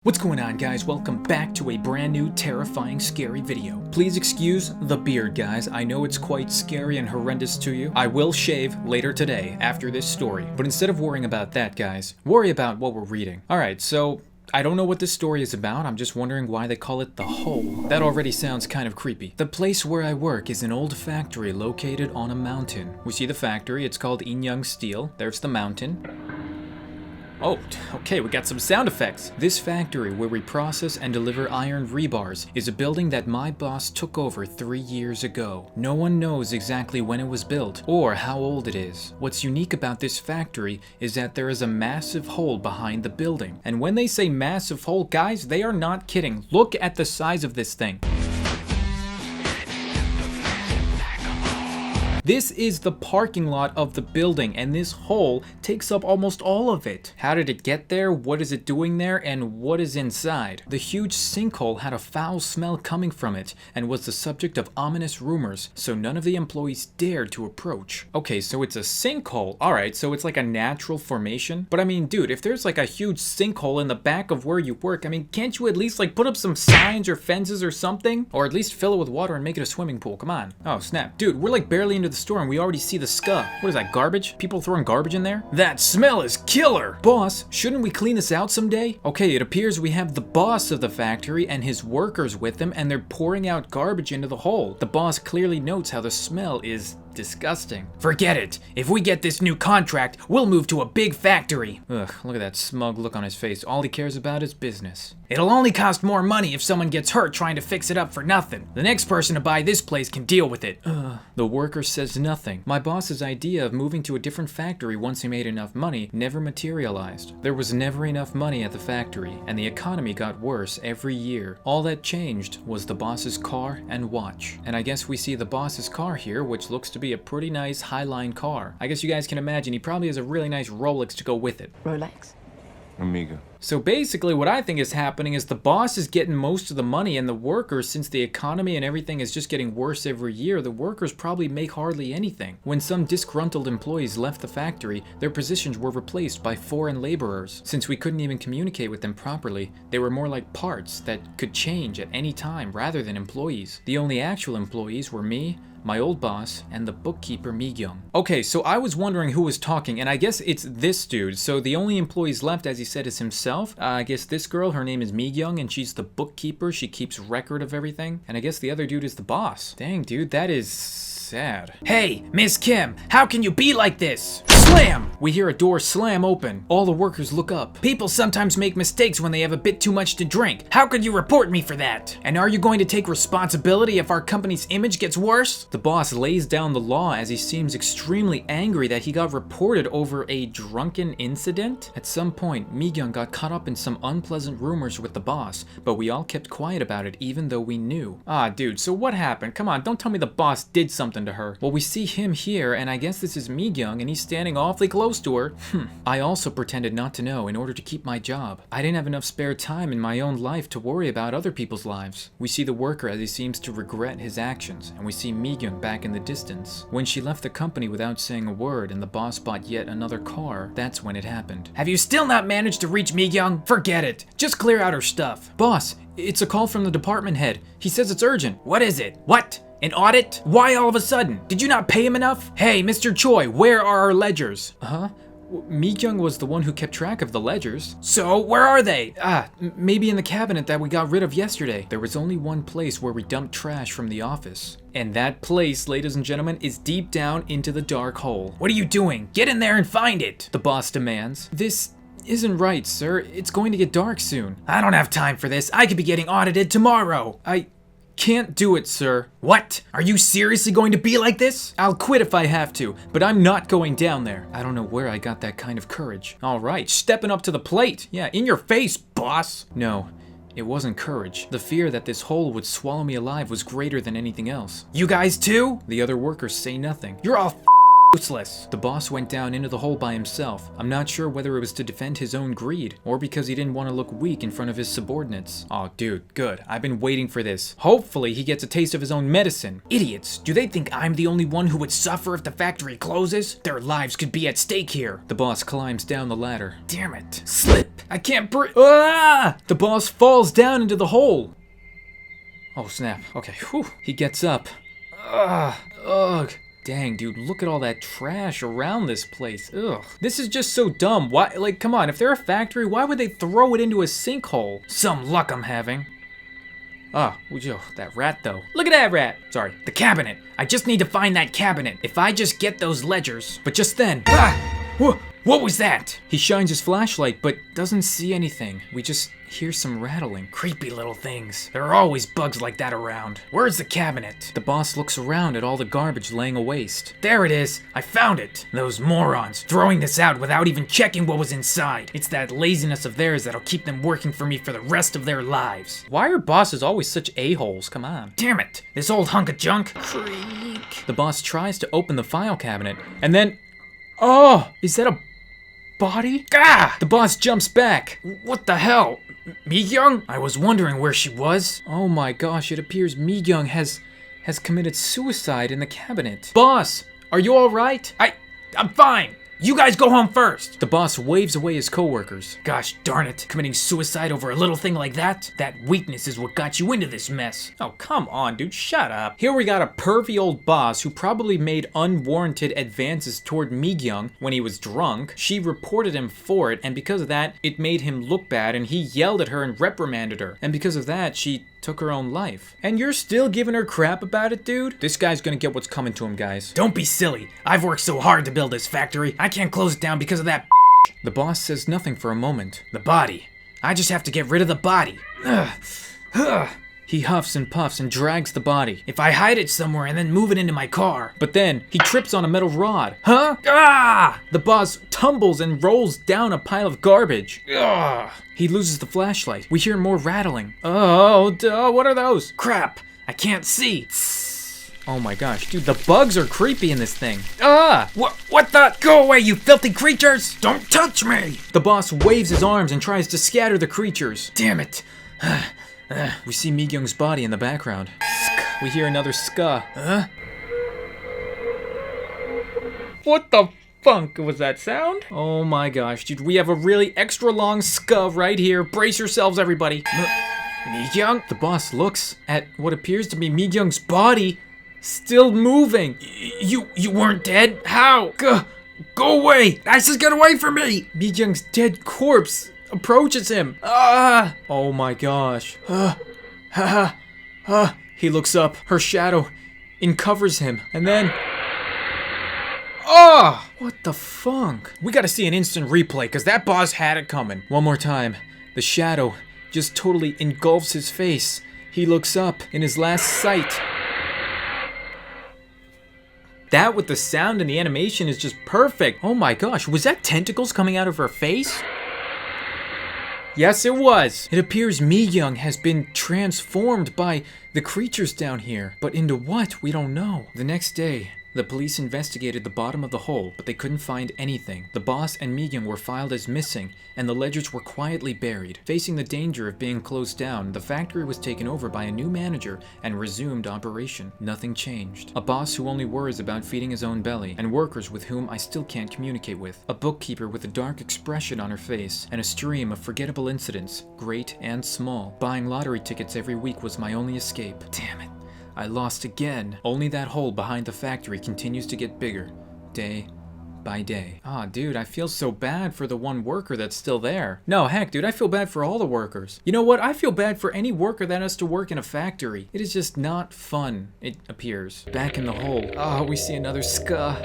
What's going on, guys? Welcome back to a brand new terrifying scary video. Please excuse the beard, guys. I know it's quite scary and horrendous to you. I will shave later today after this story. But instead of worrying about that, guys, worry about what we're reading. Alright, so I don't know what this story is about. I'm just wondering why they call it the hole. That already sounds kind of creepy. The place where I work is an old factory located on a mountain. We see the factory. It's called Inyoung Steel. There's the mountain. Oh, okay, we got some sound effects. This factory where we process and deliver iron rebars is a building that my boss took over 3 years ago. No one knows exactly when it was built or how old it is. What's unique about this factory is that there is a massive hole behind the building. And when they say massive hole, guys, they are not kidding. Look at the size of this thing. This is the parking lot of the building, and this hole takes up almost all of it. How did it get there? What is it doing there? And what is inside? The huge sinkhole had a foul smell coming from it, and was the subject of ominous rumors, so none of the employees dared to approach. Okay, so it's a sinkhole. Alright, so it's like a natural formation. But I mean, dude, if there's like a huge sinkhole in the back of where you work, I mean, can't you at least like put up some signs or fences or something? Or at least fill it with water and make it a swimming pool, come on. Oh, snap. Dude, we're like barely into the store and we already see the scum. What is that, garbage? People throwing garbage in there? That smell is killer! Boss, shouldn't we clean this out someday? Okay, it appears we have the boss of the factory and his workers with him, and they're pouring out garbage into the hole. The boss clearly notes how the smell is disgusting. Forget it. If we get this new contract, we'll move to a big factory. Ugh, look at that smug look on his face. All he cares about is business. It'll only cost more money if someone gets hurt trying to fix it up for nothing. The next person to buy this place can deal with it. The worker says nothing. My boss's idea of moving to a different factory once he made enough money never materialized. There was never enough money at the factory, and the economy got worse every year. All that changed was the boss's car and watch. And I guess we see the boss's car here, which looks to be a pretty nice Highline car. I guess you guys can imagine he probably has a really nice Rolex to go with it. Rolex? Amiga. So basically what I think is happening is the boss is getting most of the money, and the workers, since the economy and everything is just getting worse every year, the workers probably make hardly anything. When some disgruntled employees left the factory, their positions were replaced by foreign laborers. Since we couldn't even communicate with them properly, they were more like parts that could change at any time rather than employees. The only actual employees were me, my old boss, and the bookkeeper Mi-kyung. Okay, so I was wondering who was talking, and I guess it's this dude. So the only employees left, as he said, is himself. I guess this girl, her name is Mi-kyung, and she's the bookkeeper. She keeps record of everything. And I guess the other dude is the boss. Dang, dude, that is sad. Hey, Miss Kim, how can you be like this? Slam! We hear a door slam open. All the workers look up. People sometimes make mistakes when they have a bit too much to drink. How could you report me for that? And are you going to take responsibility if our company's image gets worse? The boss lays down the law as he seems extremely angry that he got reported over a drunken incident. At some point, Mi-kyung got caught up in some unpleasant rumors with the boss, but we all kept quiet about it even though we knew. Ah, dude, so what happened? Come on, don't tell me the boss did something to her. Well, we see him here, and I guess this is Mi-kyung, and he's standing awfully close to her. I also pretended not to know in order to keep my job. I didn't have enough spare time in my own life to worry about other people's lives. We see the worker as he seems to regret his actions, and we see Mi-kyung back in the distance. When she left the company without saying a word and the boss bought yet another car, that's when it happened. Have you still not managed to reach Mi-kyung? Forget it. Just clear out her stuff. Boss, it's a call from the department head. He says it's urgent. What is it? What? An audit? Why all of a sudden? Did you not pay him enough? Hey, Mr. Choi, where are our ledgers? Mi-kyung was the one who kept track of the ledgers. So, where are they? Maybe in the cabinet that we got rid of yesterday. There was only one place where we dumped trash from the office. And that place, ladies and gentlemen, is deep down into the dark hole. What are you doing? Get in there and find it, the boss demands. This isn't right, sir. It's going to get dark soon. I don't have time for this. I could be getting audited tomorrow. I can't do it, sir. What? Are you seriously going to be like this? I'll quit if I have to, but I'm not going down there. I don't know where I got that kind of courage. All right, stepping up to the plate. Yeah, in your face, boss. No, it wasn't courage. The fear that this hole would swallow me alive was greater than anything else. You guys too? The other workers say nothing. You're all useless. The boss went down into the hole by himself. I'm not sure whether it was to defend his own greed, or because he didn't want to look weak in front of his subordinates. Oh, dude, good. I've been waiting for this. Hopefully he gets a taste of his own medicine. Idiots, do they think I'm the only one who would suffer if the factory closes? Their lives could be at stake here. The boss climbs down the ladder. Damn it. Slip. I can't breathe. Ah! The boss falls down into the hole. Oh, snap. Okay, whew. He gets up. Ugh. Dang, dude, look at all that trash around this place. Ugh. This is just so dumb. Why, like, come on, if they're a factory, why would they throw it into a sinkhole? Some luck I'm having. That rat, though. Look at that rat. Sorry, the cabinet. I just need to find that cabinet. If I just get those ledgers. But just then, what was that? He shines his flashlight, but doesn't see anything. We just hear some rattling. Creepy little things. There are always bugs like that around. Where's the cabinet? The boss looks around at all the garbage laying a waste. There it is. I found it. Those morons throwing this out without even checking what was inside. It's that laziness of theirs that'll keep them working for me for the rest of their lives. Why are bosses always such a-holes? Come on. Damn it. This old hunk of junk. Creak. The boss tries to open the file cabinet, and then... Oh! Is that a body? Gah! The boss jumps back. What the hell? Mi-kyung? I was wondering where she was. Oh my gosh, it appears Mi-kyung has committed suicide in the cabinet. Boss, are you alright? I'm fine. You guys go home first. The boss waves away his coworkers. Gosh darn it, committing suicide over a little thing like that? That weakness is what got you into this mess. Oh, come on, dude, shut up. Here we got a pervy old boss who probably made unwarranted advances toward Mi-kyung when he was drunk. She reported him for it, and because of that, it made him look bad, and he yelled at her and reprimanded her. And because of that, she took her own life. And you're still giving her crap about it, dude? This guy's gonna get what's coming to him, guys. Don't be silly. I've worked so hard to build this factory. I can't close it down because of that. The boss says nothing for a moment. The body. I just have to get rid of the body. He huffs and puffs and drags the body. If I hide it somewhere and then move it into my car. But then he trips on a metal rod. Huh? Ah! The boss tumbles and rolls down a pile of garbage. Ugh. He loses the flashlight. We hear more rattling. Oh, what are those? Crap, I can't see. Oh my gosh, dude, the bugs are creepy in this thing. What the? Go away, you filthy creatures! Don't touch me! The boss waves his arms and tries to scatter the creatures. Damn it. We see Mi-kyung's body in the background. We hear another ska. What the funk was that sound? Oh my gosh, dude, we have a really extra long ska right here. Brace yourselves, everybody. Mi-kyung? The boss looks at what appears to be Mi-kyung's body still moving. You weren't dead? How? Go away! I said get away from me! Mi-kyung's dead corpse approaches him. Oh my gosh. He looks up. Her shadow uncovers him. And then... What the funk? We gotta see an instant replay, because that boss had it coming. One more time. The shadow just totally engulfs his face. He looks up in his last sight. That with the sound and the animation is just perfect. Oh my gosh, was that tentacles coming out of her face? Yes, it was. It appears Mi-kyung has been transformed by the creatures down here. But into what? We don't know. The next day, the police investigated the bottom of the hole, but they couldn't find anything. The boss and Mi-kyung were filed as missing, and the ledgers were quietly buried. Facing the danger of being closed down, the factory was taken over by a new manager and resumed operation. Nothing changed. A boss who only worries about feeding his own belly, and workers with whom I still can't communicate with. A bookkeeper with a dark expression on her face, and a stream of forgettable incidents, great and small. Buying lottery tickets every week was my only escape. Damn it. I lost again. Only that hole behind the factory continues to get bigger, day by day. Dude, I feel so bad for the one worker that's still there. No, heck, dude, I feel bad for all the workers. You know what? I feel bad for any worker that has to work in a factory. It is just not fun, it appears. Back in the hole. We see another ska.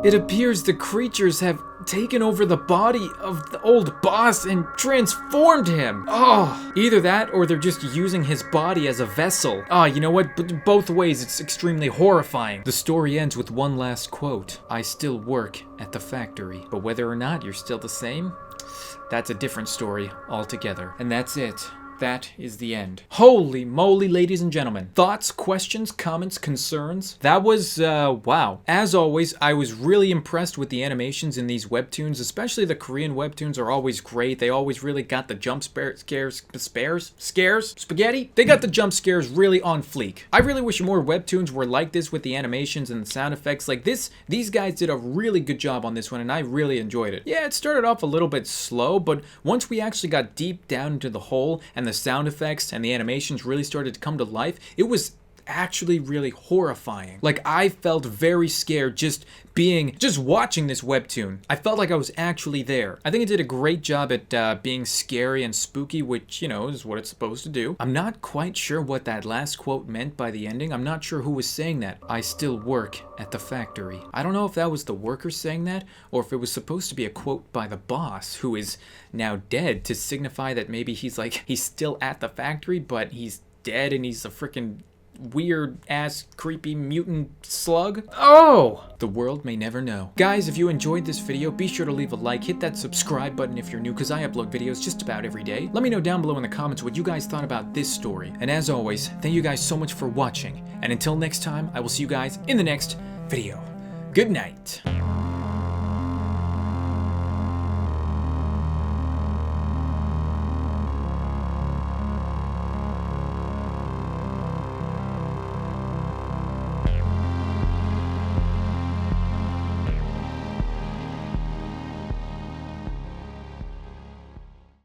It appears the creatures have taken over the body of the old boss and transformed him. Either that or they're just using his body as a vessel. You know what? Both ways, it's extremely horrifying. The story ends with one last quote. I still work at the factory, but whether or not you're still the same, that's a different story altogether. And that's it that is the end. Holy moly, ladies and gentlemen. Thoughts, questions, comments, concerns? That was, wow. As always, I was really impressed with the animations in these webtoons, especially the Korean webtoons are always great. They always really got the jump scares, spaghetti? They got the jump scares really on fleek. I really wish more webtoons were like this with the animations and the sound effects like this. These guys did a really good job on this one, and I really enjoyed it. Yeah, it started off a little bit slow, but once we actually got deep down into the hole and the sound effects and the animations really started to come to life, it was actually really horrifying. Like, I felt very scared just watching this webtoon. I felt like I was actually there. I think it did a great job at being scary and spooky, which, you know, is what it's supposed to do. I'm not quite sure what that last quote meant by the ending. I'm not sure who was saying that. I still work at the factory. I don't know if that was the workers saying that, or if it was supposed to be a quote by the boss, who is now dead, to signify that maybe he's still at the factory, but he's dead and he's a freaking weird ass creepy mutant slug. Oh, the world may never know. Guys, if you enjoyed this video, be sure to leave a like, hit that subscribe button if you're new, because I upload videos just about every day. Let me know down below in the comments what you guys thought about this story. And as always, thank you guys so much for watching, and until next time, I will see you guys in the next video. Good night.